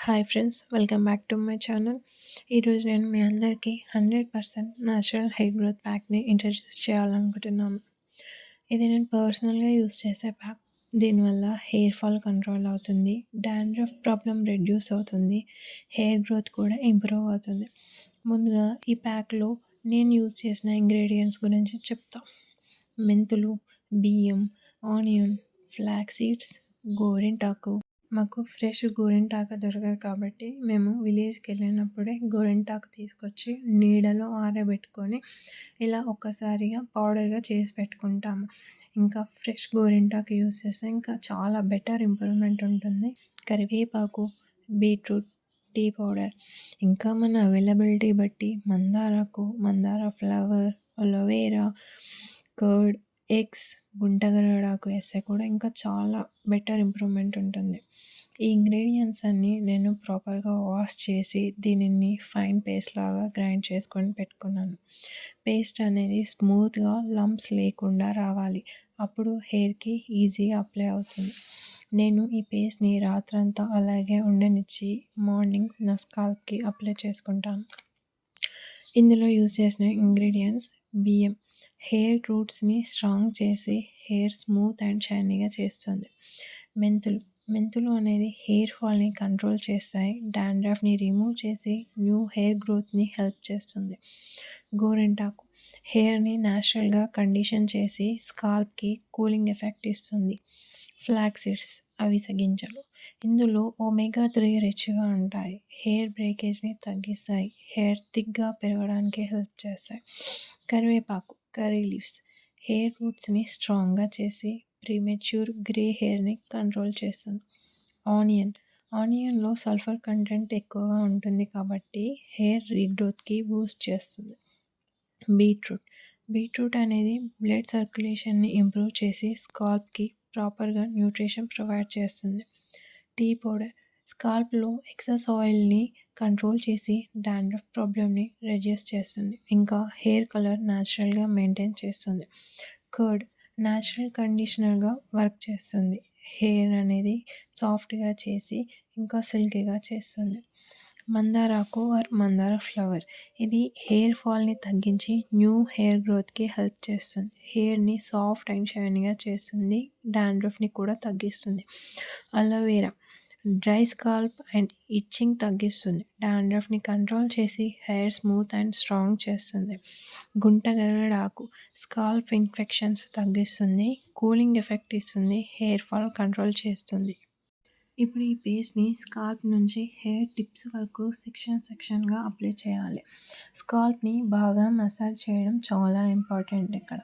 Hi friends, welcome back to my channel. ఈరోజు నేను మీ అందరికీ 100% న్యాచురల్ హెయిర్ గ్రోత్ ప్యాక్ని ఇంట్రడ్యూస్ చేయాలనుకుంటున్నాను. ఇది నేను పర్సనల్గా యూస్ చేసే ప్యాక్. దీనివల్ల హెయిర్ ఫాల్ కంట్రోల్ అవుతుంది, డాండ్రఫ్ ప్రాబ్లం రెడ్యూస్ అవుతుంది, హెయిర్ గ్రోత్ కూడా ఇంప్రూవ్ అవుతుంది. ముందుగా ఈ ప్యాక్లో నేను యూస్ చేసిన ఇంగ్రీడియంట్స్ గురించి చెప్తా. మెంతులు, బియ్యం, ఆనియన్, ఫ్లాక్స్ సీడ్స్, గోరింటాకు. మాకు ఫ్రెష్ గోరింటాకు దొరకదు కాబట్టి మేము విలేజ్కి వెళ్ళినప్పుడే గోరింటాకు తీసుకొచ్చి నీడలో ఆరబెట్టుకొని ఇలా ఒక్కసారిగా పౌడర్గా చేసి పెట్టుకుంటాము. ఇంకా ఫ్రెష్ గోరింటాకు యూస్ చేస్తే ఇంకా చాలా బెటర్ ఇంప్రూవ్మెంట్ ఉంటుంది. కరివేపాకు, బీట్రూట్, టీ పౌడర్, ఇంకా మన అవైలబిలిటీ బట్టి మందారాకు, మందార ఫ్లవర్, అలోవేరా, కర్డ్, ఎగ్స్, గుంటగరడాకు వేస్తే కూడా ఇంకా చాలా బెటర్ ఇంప్రూవ్మెంట్ ఉంటుంది. ఈ ఇంగ్రీడియంట్స్ అన్నీ నేను ప్రాపర్గా వాష్ చేసి దీనిని ఫైన్ పేస్ట్ లాగా గ్రైండ్ చేసుకొని పెట్టుకున్నాను. పేస్ట్ అనేది స్మూత్గా లంప్స్ లేకుండా రావాలి, అప్పుడు హెయిర్కి ఈజీగా అప్లై అవుతుంది. నేను ఈ పేస్ట్ని రాత్రంతా అలాగే ఉండనిచ్చి మార్నింగ్ నా స్కాల్ప్కి అప్లై చేసుకుంటాను. ఇందులో యూస్ చేసిన ఇంగ్రీడియంట్స్: బియ్యం హెయిర్ రూట్స్ని స్ట్రాంగ్ చేసి హెయిర్ స్మూత్ అండ్ షైనీగా చేస్తుంది. మెంతులు అనేది హెయిర్ ఫాల్ని కంట్రోల్ చేస్తాయి, డాండ్రఫ్ని రిమూవ్ చేసి న్యూ హెయిర్ గ్రోత్ని హెల్ప్ చేస్తుంది. గోరింటాకు హెయిర్ని న్యాచురల్గా కండిషన్ చేసి స్కాల్ప్కి కూలింగ్ ఎఫెక్ట్ ఇస్తుంది. ఫ్లాక్స్ సీడ్స్ అవిసె గింజలు, ఇందులో ఒమేగా 3 రిచ్గా ఉంటాయి, హెయిర్ బ్రేకేజ్ని తగ్గిస్తాయి, హెయిర్ థిక్గా పెరగడానికి హెల్ప్ చేస్తాయి. కరివేపాకు కర్రీ లీవ్స్ హెయిర్ రూట్స్ని స్ట్రాంగ్గా చేసి ప్రీమెచ్యూర్ గ్రే హెయిర్ని కంట్రోల్ చేస్తుంది. ఆనియన్లో సల్ఫర్ కంటెంట్ ఎక్కువగా ఉంటుంది కాబట్టి హెయిర్ రీగ్రోత్కి బూస్ట్ చేస్తుంది. బీట్రూట్ అనేది బ్లడ్ సర్క్యులేషన్ని ఇంప్రూవ్ చేసి స్కాల్ప్కి ప్రాపర్గా న్యూట్రిషన్ ప్రొవైడ్ చేస్తుంది. టీ పౌడర్ స్కాల్ప్లో ఎక్సెస్ ఆయిల్ని కంట్రోల్ చేసి డాండ్రఫ్ ప్రాబ్లమ్ని రెడ్యూస్ చేస్తుంది, ఇంకా హెయిర్ కలర్ న్యాచురల్గా మెయింటైన్ చేస్తుంది. కర్డ్ న్యాచురల్ కండిషనర్గా వర్క్ చేస్తుంది, హెయిర్ అనేది సాఫ్ట్గా చేసి ఇంకా సిల్కీగా చేస్తుంది. మందారాకు ఆర్ మందార ఫ్లవర్ ఇది హెయిర్ ఫాల్ని తగ్గించి న్యూ హెయిర్ గ్రోత్కి హెల్ప్ చేస్తుంది, హెయిర్ని సాఫ్ట్ అండ్ షైనీగా చేస్తుంది, డాండ్రఫ్ని కూడా తగ్గిస్తుంది. Aloe vera dry scalp and itching తగ్గిస్తుంది, డాండ్రఫ్ని కంట్రోల్ చేసి హెయిర్ స్మూత్ అండ్ స్ట్రాంగ్ చేస్తుంది. గుంటగరడాకు స్కాల్ప్ ఇన్ఫెక్షన్స్ తగ్గిస్తుంది, కూలింగ్ ఎఫెక్ట్ ఇస్తుంది, హెయిర్ ఫాల్ కంట్రోల్ చేస్తుంది. ఇప్పుడు ఈ పేస్ట్ని స్కాల్ప్ నుంచి హెయిర్ టిప్స్ వరకు సెక్షన్గా అప్లై చేయాలి. స్కాల్ప్ని బాగా మసాజ్ చేయడం చాలా ఇంపార్టెంట్ ఇక్కడ.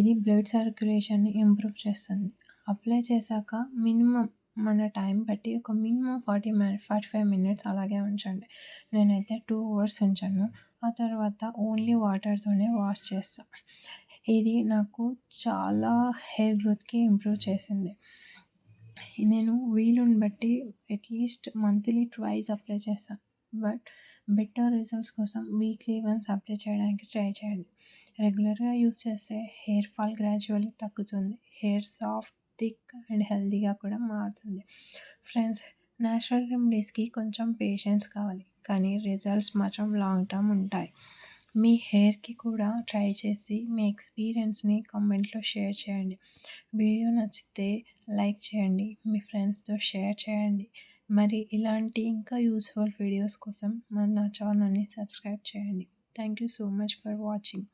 ఇది బ్లడ్ సర్క్యులేషన్ని ఇంప్రూవ్ చేస్తుంది. అప్లై చేశాక మినిమం మన టైం బట్టి ఒక మినిమం 45 మినిట్స్ అలాగే ఉంచండి. నేనైతే 2 అవర్స్ ఉంచాను. ఆ తర్వాత ఓన్లీ వాటర్తోనే వాష్ చేస్తాను. ఇది నాకు చాలా హెయిర్ గ్రోత్కి ఇంప్రూవ్ చేసింది. నేను వీలుని బట్టి అట్లీస్ట్ మంత్లీ ట్వైస్ అప్లై చేస్తాను, బట్ బెటర్ రిజల్ట్స్ కోసం వీక్లీ వన్స్ అప్లై చేయడానికి ట్రై చేయండి. రెగ్యులర్గా యూస్ చేస్తే హెయిర్ ఫాల్ గ్రాడ్యువల్లీ తగ్గుతుంది, హెయిర్ సాఫ్ట్, థిక్ అండ్ హెల్తీగా కూడా మారుతుంది. ఫ్రెండ్స్, న్యాచురల్ రెమెడీస్కి కొంచెం పేషెన్స్ కావాలి, కానీ రిజల్ట్స్ మాత్రం లాంగ్ టర్మ్ ఉంటాయి. మీ హెయిర్కి కూడా ట్రై చేసి మీ ఎక్స్పీరియన్స్ని కామెంట్లో షేర్ చేయండి. వీడియో నచ్చితే లైక్ చేయండి, మీ ఫ్రెండ్స్తో షేర్ చేయండి. మరి ఇలాంటి ఇంకా యూస్ఫుల్ వీడియోస్ కోసం నా ఛానల్ని సబ్స్క్రైబ్ చేయండి. Thank you so much for watching.